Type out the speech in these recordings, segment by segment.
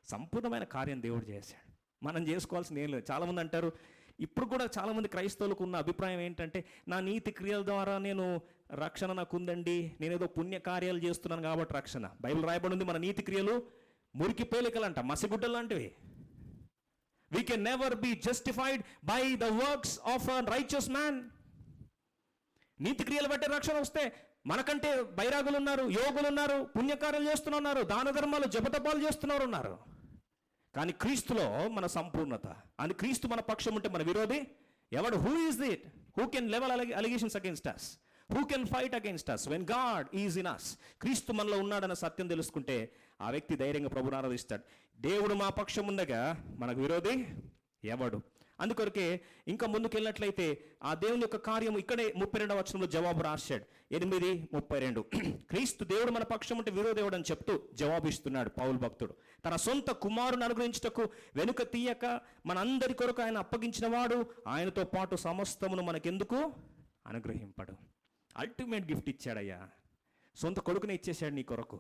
సంపూర్ణమైన కార్యం దేవుడు చేశాడు. మనం చేసుకోవాల్సింది ఏం లేదు. చాలామంది అంటారు, ఇప్పుడు కూడా చాలామంది క్రైస్తవులకు ఉన్న అభిప్రాయం ఏంటంటే, నా నీతి క్రియల ద్వారా నేను రక్షణ నాకు ఉందండి, నేనేదో పుణ్యకార్యాలు చేస్తున్నాను కాబట్టి రక్షణ. బైబిల్ రాయబడి ఉంది, మన నీతి క్రియలు మురికి పేలికలంట, మసిగుడ్డలు లాంటివి. We can never be justified by the works of a righteous man. నీతి క్రియలు బట్టే రక్షణ వస్తే మనకంటే బైరాగులు ఉన్నారు, యోగులు ఉన్నారు, పుణ్యకార్యాలు చేస్తున్నారు, దాన ధర్మాలు జపతపాలు చేస్తున్నారు ఉన్నారు. కానీ క్రీస్తులో మన సంపూర్ణత. అని క్రీస్తు మన పక్షం ఉంటే మన విరోధి ఎవడు? Who is it who can level allegations against us? Who can fight against us when God is in us? క్రీస్తు మనలో ఉన్నాడన్న సత్యం తెలుసుకుంటే ఆ వ్యక్తి ధైర్యంగా ప్రభువుని ఆరాధిస్తాడు. దేవుడు మా పక్షం ఉండగా మనకు విరోధి ఎవడు? అందుకొరకే ఇంకా ముందుకు వెళ్ళినట్లయితే ఆ దేవుని యొక్క కార్యము ఇక్కడే 32వ వచనంలో జవాబు రాశాడు. 8:32 క్రీస్తు దేవుడు మన పక్షం ఉంటే విరోధి ఎవడు అని చెప్తూ జవాబు ఇస్తున్నాడు పౌలు భక్తుడు. తన సొంత కుమారుని అనుగ్రహించుటకు వెనుక తీయక మనందరి కొరకు ఆయన అప్పగించిన వాడు, ఆయనతో పాటు సమస్తమును మనకెందుకు అనుగ్రహింపడు? Ultimate gift ఇచ్చాడయ్యా. సొంత కొడుకునే ఇచ్చేశాడు నీ కొరకు.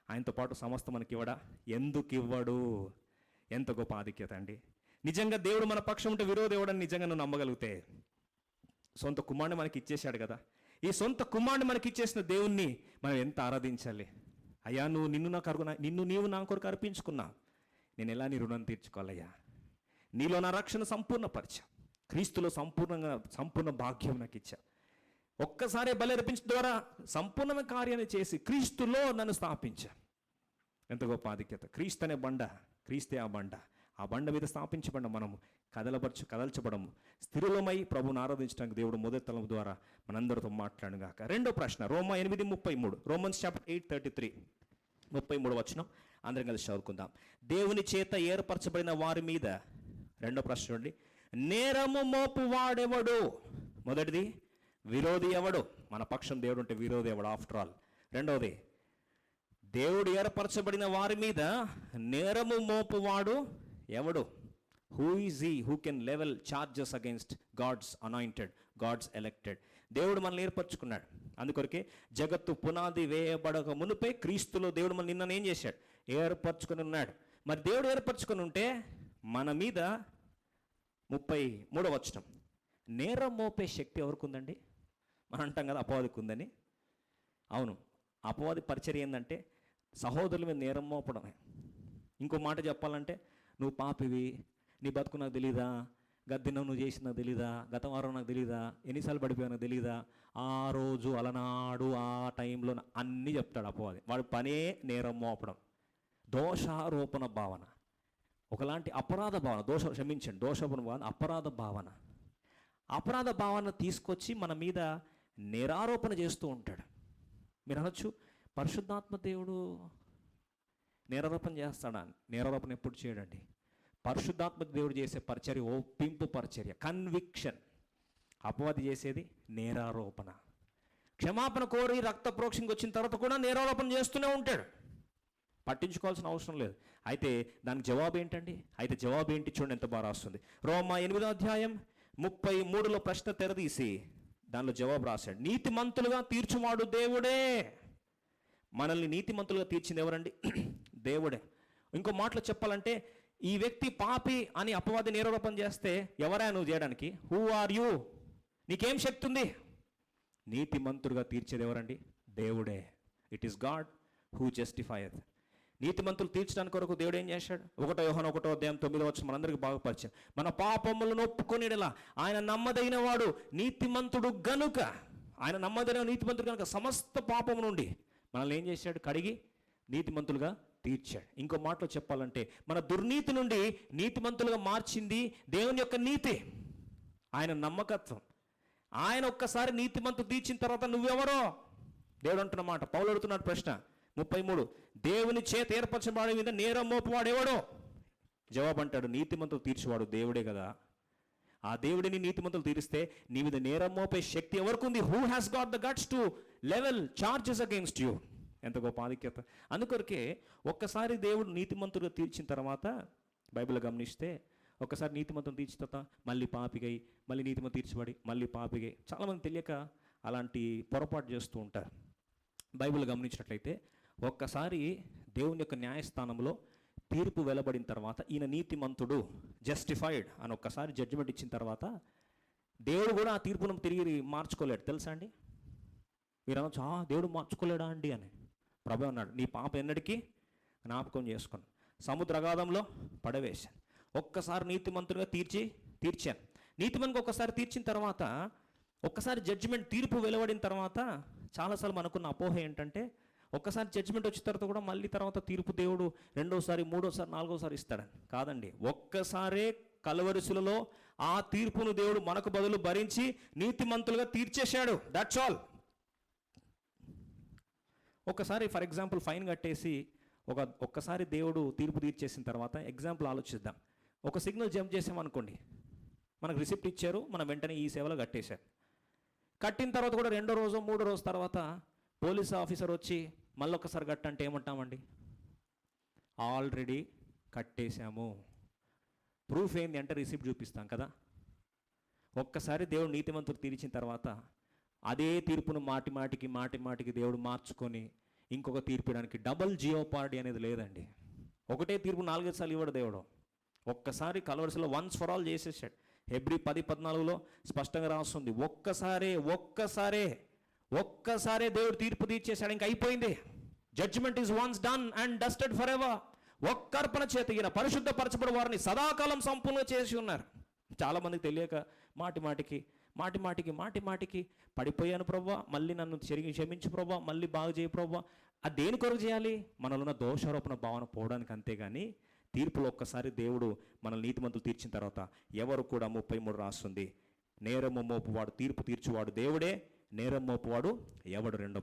ఆయనతో పాటు సమస్తం మనకి ఇవ్వడా? ఎందుకు ఇవ్వడు? ఎంత గొప్ప ఆధిక్యత అండి. నిజంగా దేవుడు మన పక్షం ఉంటే విరోధి ఎవడని నిజంగా నువ్వు నమ్మగలిగితే, సొంత కుమారుని మనకి ఇచ్చేశాడు కదా. ఈ సొంత కుమారుని మనకి ఇచ్చేసిన దేవుణ్ణి మనం ఎంత ఆరాధించాలి. అయ్యా, నీవు నా కొరకు అర్పించుకున్నా, నేను ఎలా నీ రుణం తీర్చుకోవాలయ్యా? నీలో నా రక్షణ సంపూర్ణపరిచా, క్రీస్తులో సంపూర్ణ భాగ్యం నాకు ఇచ్చా. ఒక్కసారి బలి అర్పించడం ద్వారా సంపూర్ణ కార్యాన్ని చేసి క్రీస్తులో నన్ను స్థాపించా. ఎంత గొప్ప ఆధిక్యత. క్రీస్తు అనే బండ, క్రీస్తే ఆ బండ. ఆ బండ మీద స్థాపించబడ్డ మనము కదల్చబడము, స్థిరులమై ప్రభువుని ఆరాధించడానికి దేవుడు మొదటి తలము ద్వారా మనందరితో మాట్లాడుగాక. రెండో ప్రశ్న, రోమా 8:33, రోమన్స్ చాప్టర్ 8:33, 33 వచనం అందరం కలిసి చదువుకుందాం. దేవుని చేత ఏర్పరచబడిన వారి మీద, రెండో ప్రశ్న చూడండి, నేరము మోపు వాడెవడు? మొదటిది, విరోధి ఎవడు? మన పక్షం దేవుడు ఉంటే విరోధి ఎవడు? After all. రెండవది, దేవుడు ఏర్పరచబడిన వారి మీద నేరము మోపువాడు ఎవడు? Who is he who can level charges against God's anointed, God's elected? దేవుడు మనల్ని ఏర్పరచుకున్నాడు. అందుకొరకే జగత్తు పునాది వేయబడక మునిపే క్రీస్తులో దేవుడు మన నిన్న ఏం చేశాడు? ఏర్పరచుకుని ఉన్నాడు. మరి దేవుడు ఏర్పరచుకుని ఉంటే మన మీద 33వ వచనం, నేరం మోపే శక్తి ఎవరికి ఉందండి? మనం అంటాం కదా అపవాదికి ఉందని. అవును, అపవాది పరిచర్య ఏంటంటే సహోదరుల మీద నేరం మోపడమే. ఇంకో మాట చెప్పాలంటే, నువ్వు పాపివి, నీ బతుకు నాకు తెలీదా, గద్దినం నువ్వు చేసి నాకు తెలీదా, గత వారం నాకు తెలీదా, ఎన్నిసార్లు పడిపోయా నాకు తెలీదా, ఆ రోజు అలనాడు ఆ టైంలో అన్నీ చెప్తాడు అపవాది. వాడి పనే నేరం మోపడం, దోషారోపణ భావన, ఒకలాంటి అపరాధ భావన. దోషారోపణ భావన, అపరాధ భావన తీసుకొచ్చి మన మీద నేరారోపణ చేస్తూ ఉంటాడు. మీరు అనొచ్చు, పరిశుద్ధాత్మ దేవుడు నేరారోపణ చేస్తాడా? నేరారోపణ ఎప్పుడు చేయడండి. పరిశుద్ధాత్మ దేవుడు చేసే పరిచర్య ఒప్పింపు పరిచర్య, కన్విక్షన్. అపవాది చేసేది నేరారోపణ. క్షమాపణ కోరి రక్త ప్రోక్షణకి వచ్చిన తర్వాత కూడా నేరారోపణ చేస్తూనే ఉంటాడు. పట్టించుకోవాల్సిన అవసరం లేదు. అయితే దానికి జవాబు ఏంటండి? అయితే జవాబు ఏంటి చూడండి, ఎంత బాగా రాస్తుంది. రోమా 8:33 ప్రశ్న తెరదీసి దానిలో జవాబు రాశాడు. నీతిమంతులుగా తీర్చువాడు దేవుడే. మనల్ని నీతిమంతులుగా తీర్చింది ఎవరండి? దేవుడే. ఇంకో మాటలో చెప్పాలంటే, ఈ వ్యక్తి పాపి అని అపవాది నేరారోపణ చేస్తే ఎవరా నువ్వు చేయడానికి? Who are you? నీకేం శక్తి ఉంది? నీతిమంతులుగా తీర్చేది ఎవరండి? దేవుడే. It is God who justifieth. నీతిమంతులు తీర్చడానికి కొరకు దేవుడు ఏం చేశాడు? 1 యోహాను 1:9 మనందరికీ బాగా పరిచయం. మన పాపములను ఒప్పుకొనిడలా ఆయన నమ్మదగిన వాడు నీతిమంతుడు గనుక, ఆయన నమ్మదగిన నీతిమంతుడు గనుక సమస్త పాపము నుండి మనల్ని ఏం చేశాడు? కడిగి నీతిమంతులుగా తీర్చాడు. ఇంకో మాటలో చెప్పాలంటే, మన దుర్నీతి నుండి నీతిమంతులుగా మార్చింది దేవుని యొక్క నీతి, ఆయన నమ్మకత్వం. ఆయన ఒక్కసారి నీతిమంతులు తీర్చిన తర్వాత నువ్వెవరో? దేవుడు అంటున్న మాట. పౌలు అడుగుతున్నాడు ప్రశ్న 33, దేవుని చేత ఏర్పరచబడే మీద నేరం మోపువాడు ఎవడో? జవాబు అంటాడు, నీతిమంతులు తీర్చేవాడు దేవుడే కదా. ఆ దేవుడిని నీతిమంతులు తీరిస్తే నీ మీద నేరం మోపే శక్తి ఎవరికి ఉంది? Who has got the guts to level charges against you? ఎంత గొప్ప ఆధిక్యత. అందుకొరకే ఒక్కసారి దేవుడు నీతిమంతులుగా తీర్చిన తర్వాత బైబిల్ గమనిస్తే, ఒక్కసారి నీతిమంతులు తీర్చిన తర్వాత మళ్ళీ పాపిగై, మళ్ళీ నీతిమంతులు తీర్చబడి మళ్ళీ పాపిగై. చాలామంది తెలియక అలాంటి పొరపాటు చేస్తూ ఉంటారు. బైబిల్ గమనించినట్లయితే ఒక్కసారి దేవుని యొక్క న్యాయస్థానంలో తీర్పు వెలువడిన తర్వాత ఈయన నీతిమంతుడు, జస్టిఫైడ్ అని ఒక్కసారి జడ్జిమెంట్ ఇచ్చిన తర్వాత దేవుడు కూడా ఆ తీర్పును తిరిగి మార్చుకోలేడు. తెలుసా అండి? మీరు అనొచ్చు, దేవుడు మార్చుకోలేడా అండి అని. ప్రభు అన్నాడు, నీ పాప ఎన్నటికీ జ్ఞాపకం చేసుకుని సముద్రగాధంలో పడవేశాను. ఒక్కసారి నీతిమంతుడిగా తీర్చాను. నీతిమంతుగా ఒక్కసారి తీర్చిన తర్వాత, ఒక్కసారి జడ్జిమెంట్ తీర్పు వెలువడిన తర్వాత చాలాసార్లు మనకున్న అపోహ ఏంటంటే, ఒక్కసారి జడ్జిమెంట్ వచ్చిన తర్వాత కూడా మళ్ళీ తర్వాత తీర్పు దేవుడు రెండోసారి, మూడోసారి, నాలుగోసారి ఇస్తాడని కాదండి. ఒక్కసారే కలవరిశిలలో ఆ తీర్పును దేవుడు మనకు బదులు భరించి నీతిమంతులుగా తీర్చేశాడు. That's all. ఒకసారి ఫర్ ఎగ్జాంపుల్ ఫైన్ కట్టేసి ఒక్కసారి దేవుడు తీర్పు తీర్చేసిన తర్వాత ఎగ్జాంపుల్ ఆలోచిద్దాం. ఒక సిగ్నల్ జంప్ చేసామనుకోండి, మనకు రిసిప్ట్ ఇచ్చారు, మనం వెంటనే ఈ సేవలో కట్టేశారు. కట్టిన తర్వాత కూడా రెండో రోజు, మూడో రోజు తర్వాత పోలీస్ ఆఫీసర్ వచ్చి మళ్ళీ ఒకసారి కట్టంటే ఏమంటామండి? ఆల్రెడీ కట్టేశాము. ప్రూఫ్ ఏంది అంటే రిసిప్ట్ చూపిస్తాం కదా. ఒక్కసారి దేవుడు నీతిమంతుడు తీర్చిన తర్వాత అదే తీర్పును మాటి మాటికి దేవుడు మార్చుకొని ఇంకొక తీర్పు ఇవ్వడానికి డబుల్ జియోపార్డీ అనేది లేదండి. ఒకటే తీర్పు 4 సార్లు ఇవ్వడు దేవుడు. ఒక్కసారి కలవరిసలో వన్స్ ఫర్ ఆల్ చేసేసాడు. హెబ్రీ 10:14 స్పష్టంగా రాస్తుంది, ఒక్కసారే దేవుడు తీర్పు తీర్చేశాడు, ఇంక అయిపోయింది. Judgement is once done and dusted forever. ఒక్కర్పణ చేత ఈయన పరిశుద్ధపరచబడి వారిని సదాకాలం సంపూర్ణ చేసి ఉన్నారు. చాలామందికి తెలియక మాటి మాటికి పడిపోయాను ప్రభా, మళ్ళీ నన్ను క్షమించు ప్రభా, మళ్ళీ బాగు చేయి ప్రభా. అది దేని కొరకు చేయాలి? మనలో ఉన్న దోషారోపణ భావన పోవడానికి. అంతేగాని తీర్పులో ఒక్కసారి దేవుడు మనల్ని నీతిమంతులు తీర్చిన తర్వాత ఎవరు కూడా 33 రాస్తుంది, నేరము మోపువాడు తీర్పు తీర్చువాడు దేవుడే, నేరం మోపువాడు ఎవడు రెండో